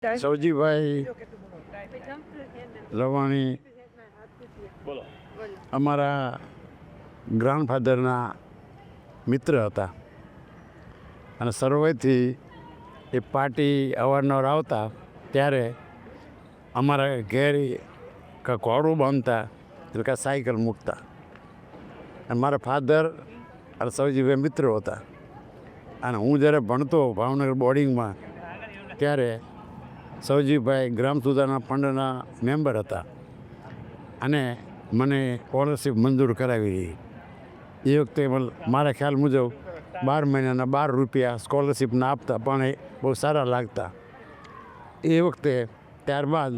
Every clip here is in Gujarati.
સૌજીભાઈ રવાણી અમારા ગ્રાન્ડફાધરના મિત્ર હતા અને શરૂઆતથી એ પાર્ટી અવારનવાર આવતા ત્યારે અમારા ઘેર ઘોડું બાંધતા એટલે કે સાયકલ મૂકતા અને મારા ફાધર અને સૌજીભાઈ મિત્રો હતા. અને હું જ્યારે ભણતો ભાવનગર બોર્ડિંગમાં ત્યારે સૌજીભાઈ ગ્રામ સુધારણા ફંડના મેમ્બર હતા અને મને સ્કોલરશીપ મંજૂર કરાવી. એ વખતે મારા ખ્યાલ મુજબ 12 મહિનાના 12 રૂપિયા સ્કોલરશીપના આપતા, પણ એ બહુ સારા લાગતા એ વખતે. ત્યારબાદ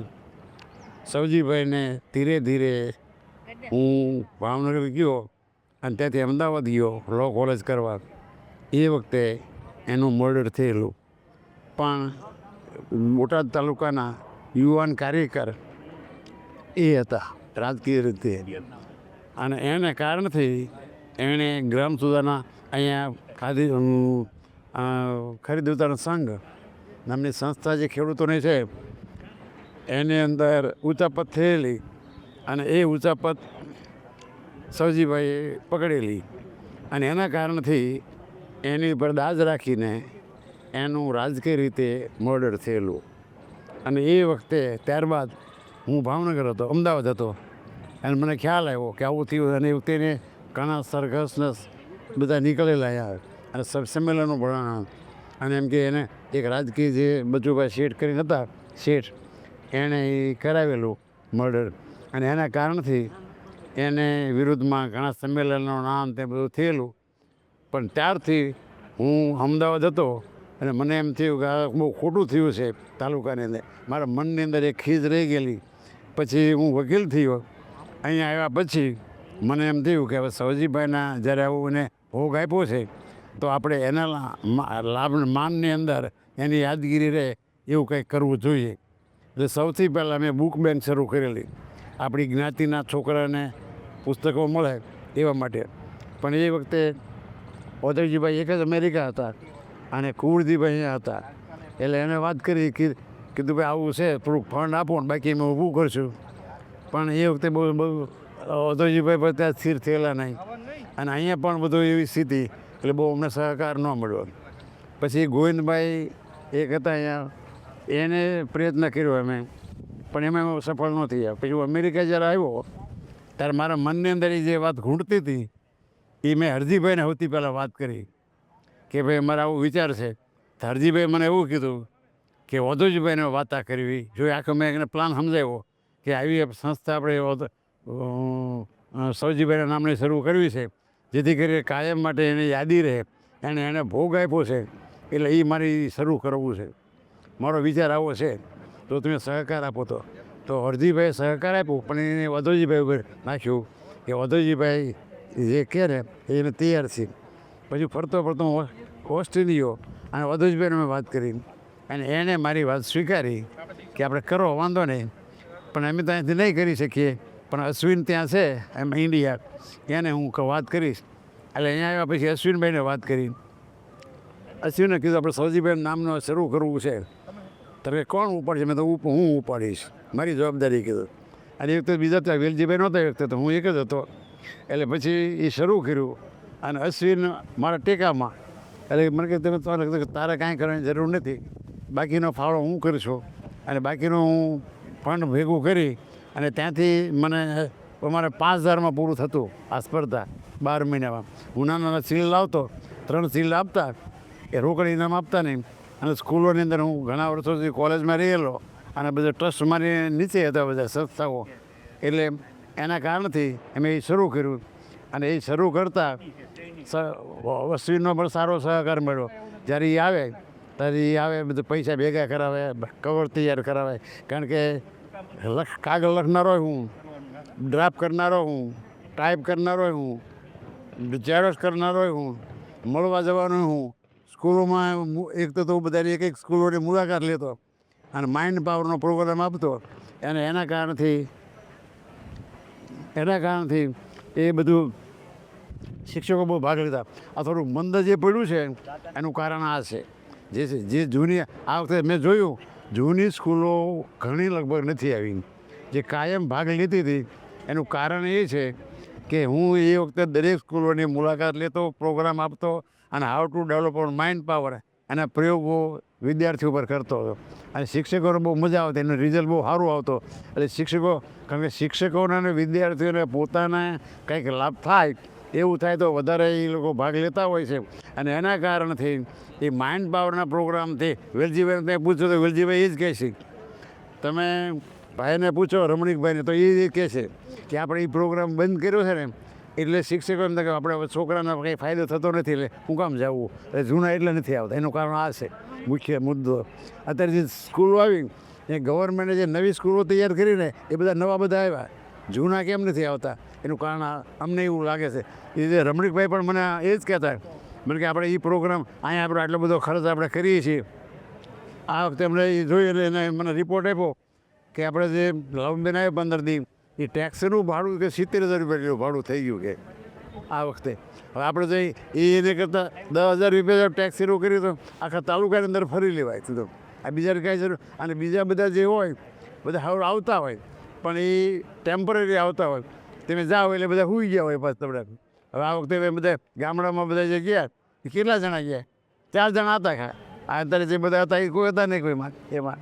સૌજીભાઈને ધીરે ધીરે હું ભાવનગર ગયો અને ત્યાંથી અમદાવાદ ગયો લો કોલેજ કરવા. એ વખતે એનું મર્ડર થયેલું. પણ બોટાદ તાલુકાના યુવાન કાર્યકર એ હતા રાજકીય રીતે, અને એને કારણથી એણે ગ્રામ સુધારણા અહીંયા ખરીદ વિતરણ સંઘ નામની સંસ્થા જે ખેડૂતોની છે એની અંદર ઉચાપત થયેલી અને એ ઉચાપત સૌજીભાઈએ પકડેલી અને એના કારણથી એની ઉપર દાજ રાખીને એનું રાજકીય રીતે મર્ડર થયેલું. અને એ વખતે ત્યારબાદ હું ભાવનગર હતો, અમદાવાદ હતો, અને મને ખ્યાલ આવ્યો કે આવું થયું. અને એ વખતે એને ઘણા સરઘસને બધા નીકળેલા યાર અને સંમેલનો ભણાણા. અને એમ કે એને એક રાજકીય જે બચુભાઈ શેઠ કરીને હતા શેઠ, એણે એ કરાવેલું મર્ડર. અને એના કારણથી એને વિરુદ્ધમાં ઘણા સંમેલનો નામ તે બધું થયેલું. પણ ત્યારથી હું અમદાવાદ હતો અને મને એમ થયું કે આ બહુ ખોટું થયું છે તાલુકાની અંદર. મારા મનની અંદર એક ખીજ રહી ગયેલી. પછી હું વકીલ થયો. અહીંયા આવ્યા પછી મને એમ થયું કે હવે સૌજીભાઈના જ્યારે આવું એને ભોગ આપ્યો છે તો આપણે એના લાભ માનની અંદર એની યાદગીરી રહે એવું કંઈક કરવું જોઈએ. એટલે સૌથી પહેલાં મેં બુક બેંક શરૂ કરેલી, આપણી જ્ઞાતિના છોકરાને પુસ્તકો મળે એવા માટે. પણ એ વખતે ઓદયજીભાઈ એક જ અમેરિકા હતા અને કુંવરજીભાઈ અહીંયા હતા. એટલે એને વાત કરી કીધું ભાઈ આવું છે, થોડુંક ફંડ આપો ને બાકી અમે ઊભું કરશું. પણ એ વખતે બહુ ઓદયજીભાઈ પણ ત્યાં સ્થિર થયેલા નહીં અને અહીંયા પણ બધું એવી સ્થિતિ, એટલે બહુ અમને સહકાર ન મળ્યો. પછી ગોવિંદભાઈ એક હતા અહીંયા, એને પ્રયત્ન કર્યો અમે, પણ એમાં સફળ ન થયા. પછી હું અમેરિકા જ્યારે આવ્યો ત્યારે મારા મનની અંદર એ જે વાત ઘૂંટતી હતી એ મેં હરજીભાઈને સૌથી પહેલાં વાત કરી કે ભાઈ મારા આવો વિચાર છે. તો હરજીભાઈ મને એવું કીધું કે ઓદયજીભાઈને વાતા કરવી જોઈએ. આખો મેં એને પ્લાન સમજાવ્યો કે આવી સંસ્થા આપણે સૌજીભાઈના નામની શરૂ કરવી છે, જેથી કરી કાયમ માટે એને યાદી રહે. એને ભોગ આપ્યો છે એટલે એ મારી શરૂ કરવું છે, મારો વિચાર આવો છે, તો તમે સહકાર આપો. તો હરજીભાઈએ સહકાર આપ્યો, પણ એને ઓદયજીભાઈ ઉપર નાખ્યું કે ઓદયજીભાઈ જે કહે ને એને તૈયાર છે. પછી ફરતો ઓસ્ટ્રેલિયો અને ઓદયજીભાઈને મેં વાત કરી અને એણે મારી વાત સ્વીકારી કે આપણે કરો, વાંધો નહીં, પણ અમે ત્યાંથી નહીં કરી શકીએ. પણ અશ્વિન ત્યાં છે એમ ઇન્ડિયા, એને હું વાત કરીશ. એટલે અહીંયા આવ્યા પછી અશ્વિનભાઈને વાત કરી. અશ્વિને કીધું આપણે સૌજીભાઈ નામનો શરૂ કરવું છે, તમે કોણ ઉપાડશે? મેં તો હું ઉપાડીશ, મારી જવાબદારી કીધું. અને એ વખતે બીજા ત્યાં વેલજીભાઈ નહોતા, એ વખતે તો હું એક જ હતો. એટલે પછી એ શરૂ કર્યું અને અશ્વિન મારા ટેકામાં. એટલે મને કહે તમે તારે કાંઈ કરવાની જરૂર નથી, બાકીનો ફાળો હું કરીશું. અને બાકીનું હું ફંડ ભેગું કરી અને ત્યાંથી મને અમારે 5000માં પૂરું થતું આ સ્પર્ધા 12 મહિનામાં. હું નાના સીલ લાવતો, 3 સીલ આપતા, એ રોકડ ઇનામ આપતા નહીં. અને સ્કૂલોની અંદર હું ઘણા વર્ષોથી કોલેજમાં રહેલો અને બધા ટ્રસ્ટ મારી નીચે હતા બધા સંસ્થાઓ. એટલે એના કારણથી અમે એ શરૂ કર્યું. અને એ શરૂ કરતાં અશ્વિનનો પણ સારો સહકાર મળ્યો. જ્યારે એ આવે ત્યારે એ આવે બધું પૈસા ભેગા કરાવે, કવર તૈયાર કરાવે. કારણ કે કાગળ લખનારો હું, ડ્રાફ્ટ કરનારો હું, ટાઈપ કરનારો હું, ઝેરોક્ષ કરનારો હું, મળવા જવાનો હું. સ્કૂલોમાં એક તો બધાની એક સ્કૂલોની મુલાકાત લેતો અને માઇન્ડ પાવરનો પ્રોગ્રામ આપતો. અને એના કારણથી એ બધું શિક્ષકો બહુ ભાગ લીધા. આ થોડુંક મંદ જે પડ્યું છે એનું કારણ આ છે. જે જૂની આ વખતે મેં જોયું જૂની સ્કૂલો ઘણી લગભગ નથી આવી. જે કાયમ ભાગ લેતી હતી એનું કારણ એ છે કે હું એ વખતે દરેક સ્કૂલોની મુલાકાત લેતો, પ્રોગ્રામ આપતો અને how to develop or mind power એના પ્રયોગો વિદ્યાર્થીઓ પર કરતો હતો. અને શિક્ષકોને બહુ મજા આવતી, એનું રિઝલ્ટ બહુ સારું આવતો. એટલે શિક્ષકો, કારણ કે શિક્ષકોને અને વિદ્યાર્થીઓને પોતાને કંઈક લાભ થાય એવું થાય તો વધારે એ લોકો ભાગ લેતા હોય છે. અને એના કારણથી એ માઇન્ડ પાવરના પ્રોગ્રામથી વેલજીભાઈને પૂછો તો વેલજીભાઈ એ જ કહે છે. તમે ભાઈને પૂછો, રમણીકભાઈને, તો એ કહે છે કે આપણે એ પ્રોગ્રામ બંધ કર્યો છે ને એટલે શિક્ષકો એમ કે આપણે છોકરાને કંઈ ફાયદો થતો નથી, એટલે હું કામ જવું, એટલે જૂના એટલે નથી આવતા. એનું કારણ આ છે મુખ્ય મુદ્દો. અત્યારે જે સ્કૂલો આવી એ ગવર્મેન્ટે જે નવી સ્કૂલો તૈયાર કરીને એ બધા નવા બધા આવ્યા, જૂના કેમ નથી આવતા એનું કારણ અમને એવું લાગે છે. એ જે રમણીકભાઈ પણ મને એ જ કહેતા મને કે આપણે એ પ્રોગ્રામ અહીંયા આપણે આટલો બધો ખર્ચ આપણે કરીએ છીએ. આ વખતે અમને એ જોઈ એટલે એને મને રિપોર્ટ આપ્યો કે આપણે જે લવબેન આવ્યો 15 દી એ ટેક્સીનું ભાડું કે 70,000 રૂપિયા જેવું ભાડું થઈ ગયું કે આ વખતે. હવે આપણે જઈ એને કરતાં 10,000 રૂપિયા ટેક્સીનું કર્યું તો આખા તાલુકાની અંદર ફરી લેવાય તો આ બીજા કાંઈ જરૂર. અને બીજા બધા જે હોય બધા હવે આવતા હોય પણ એ ટેમ્પરરી આવતા હોય, તમે જાઓ એટલે બધા સૂઈ ગયા હોય પાછું તમને. હવે આ વખતે બધા ગામડામાં બધા જે ગયા એ કેટલા જણા ગયા? 4 જણા હતા ખા. આ અત્યારે જે બધા હતા એ કોઈ હતા નહીં કોઈમાં, એમાં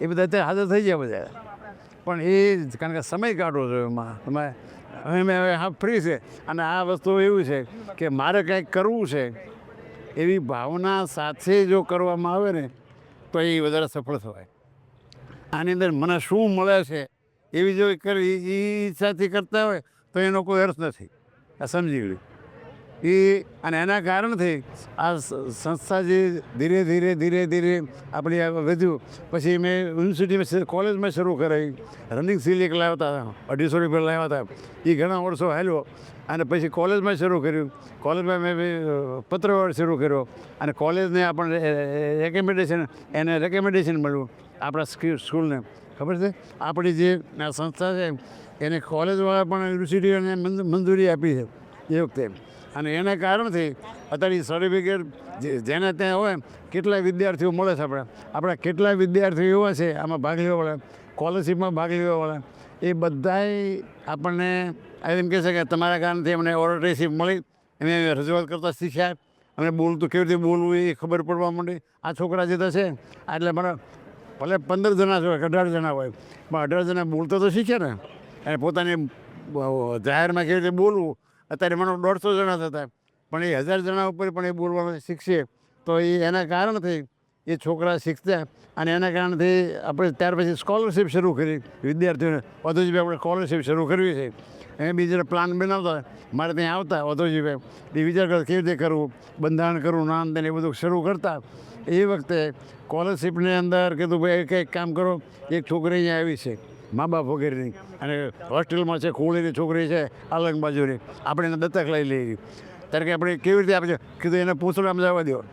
એ બધા અત્યારે હાજર થઈ ગયા બધા. પણ એ કારણ કે સમય કાઢવો જોઈએ એમાં. અમે હવે હા ફ્રી છે અને આ વસ્તુ એવું છે કે મારે કંઈક કરવું છે એવી ભાવના સાથે જો કરવામાં આવે ને તો એ વધારે સફળ થવાય. આની અંદર મને શું મળે છે એવી જો કરવી એ ઈચ્છાથી કરતા હોય તો એનો કોઈ અર્થ નથી. આ સમજી ગયું એ. અને એના કારણથી આ સંસ્થા જે ધીરે ધીરે આપણી વધ્યું. પછી મેં યુનિવર્સિટીમાં કોલેજમાં શરૂ કરાવી. રનિંગ સીલ એક લાવતા હતા, 250 રૂપિયા લાવ્યા હતા. એ ઘણા વર્ષો હાલ્યો. અને પછી કોલેજમાં શરૂ કર્યું. કોલેજમાં મેં પત્રવ્યવહાર શરૂ કર્યો અને કોલેજને આપણને રેકમેન્ડેશન મળ્યું આપણા સ્કૂલને. ખબર છે આપણી જે સંસ્થા છે એને કોલેજવાળા પણ યુનિવર્સિટીઓને મંજૂરી આપી છે એ વખતે. અને એના કારણથી અત્યારે સર્ટિફિકેટ જેને ત્યાં હોય કેટલાય વિદ્યાર્થીઓ મળે છે. આપણા કેટલાય વિદ્યાર્થીઓ એવા છે આમાં ભાગ લેવાવાળા, સ્કોલરશીપમાં ભાગ લેવાવાળા, એ બધાય આપણને એમ કહે છે કે તમારા કારણથી અમને ઓરટરશીપ મળી, અમે રજૂઆત કરતાં શીખ્યા, અમને બોલતું કેવી રીતે બોલવું એ ખબર પડવા માંડી. આ છોકરા જે છે એટલે મને ભલે 15 જણા હોય કે 18 જણા હોય પણ 18 જણા બોલતો તો શીખ્યા ને. અને પોતાની જાહેરમાં કેવી રીતે બોલવું. અત્યારે મને 150 જણા થતા પણ એ 1000 જણા ઉપર પણ એ બોલવાનું શીખશે તો એ એના કારણથી એ છોકરા શીખતા. અને એના કારણથી આપણે ત્યાર પછી સ્કોલરશીપ શરૂ કરી વિદ્યાર્થીઓને. વધુજીભાઈ આપણે સ્કોલરશીપ શરૂ કરવી છે. એ બીજા પ્લાન બનાવતા મારે ત્યાં આવતા વધુજીભાઈ એ વિચાર કરતા કેવી રીતે કરવું, બંધારણ કરવું, નામ તેને એ બધું શરૂ કરતા. એ વખતે સ્કોલરશીપની અંદર કીધું ભાઈ કંઈક કામ કરો. એક છોકરી અહીંયા આવી છે મા બાપ વગેરેની અને હોસ્ટેલમાં છે, ખોળીની છોકરી છે અલગ બાજુની, આપણે એને દત્તક લઈ લઈએ. ત્યારે કે આપણે કેવી રીતે આપીએ? કીધું એને પૂછડામાં જવા દો,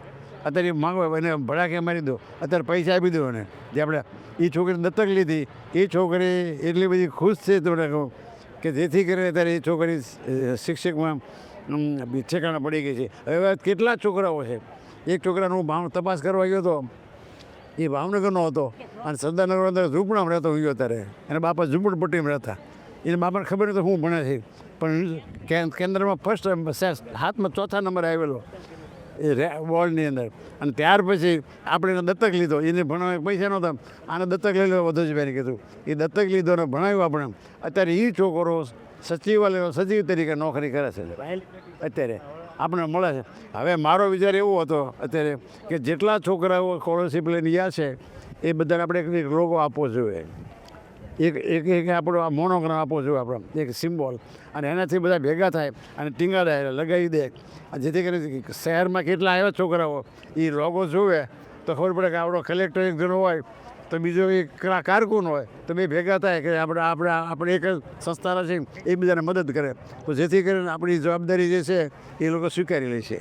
અત્યારે માગવા એને ભડાકે મારી દો, અત્યારે પૈસા આપી દો એને. જે આપણે એ છોકરી દત્તક લીધી એ છોકરી એટલી બધી ખુશ છે તમને કહું કે જેથી કરીને અત્યારે એ છોકરી શિક્ષકમાં ઠેકાણા પડી ગઈ છે. હવે કેટલા છોકરાઓ છે. એક છોકરાનો હું તપાસ કરવા ગયો હતો, એ ભાવનગરનો હતો અને સરદારનગર અંદર ઝૂંપડામાં રહેતો ગયો. અત્યારે એના બાપા ઝૂંપડપટ્ટીમાં રહેતા. એને બાપાને ખબર નથી હું ભણે છે પણ કેન્દ્રમાં ફર્સ્ટ હાથમાં 4થા નંબરે આવેલો એ બોર્ડની અંદર. અને ત્યાર પછી આપણે એને દત્તક લીધો. એને ભણાવવા પૈસા નહોતા, આને દત્તક લઈ લો વધુજીભાઈને કીધું. એ દત્તક લીધો અને ભણાવ્યું આપણે. અત્યારે એ છોકરો સચિવ તરીકે નોકરી કરે છે અત્યારે આપણને મળે છે. હવે મારો વિચાર એવો હતો અત્યારે કે જેટલા છોકરાઓ સ્કોલરશીપ લઈને ગયા છે એ બધાને આપણે એક લોગો આપવો જોઈએ, એક આપણો આ મોનોગ્રામ આપવો જોઈએ, આપણો એક સિમ્બોલ. અને એનાથી બધા ભેગા થાય અને ટીંગાડા લગાવી દે. જેથી કરીને શહેરમાં કેટલા આવ્યા છોકરાઓ એ લોગો જોવે તો ખબર પડે કે આપણો કલેક્ટર એક જણો હોય તો બીજો એક કારકુન હોય તો બે ભેગા થાય કે આપણે એક સંસ્થાના છે એ બીજાને મદદ કરે. તો જેથી કરીને આપણી જવાબદારી જે છે એ લોકો સ્વીકારી લે છે.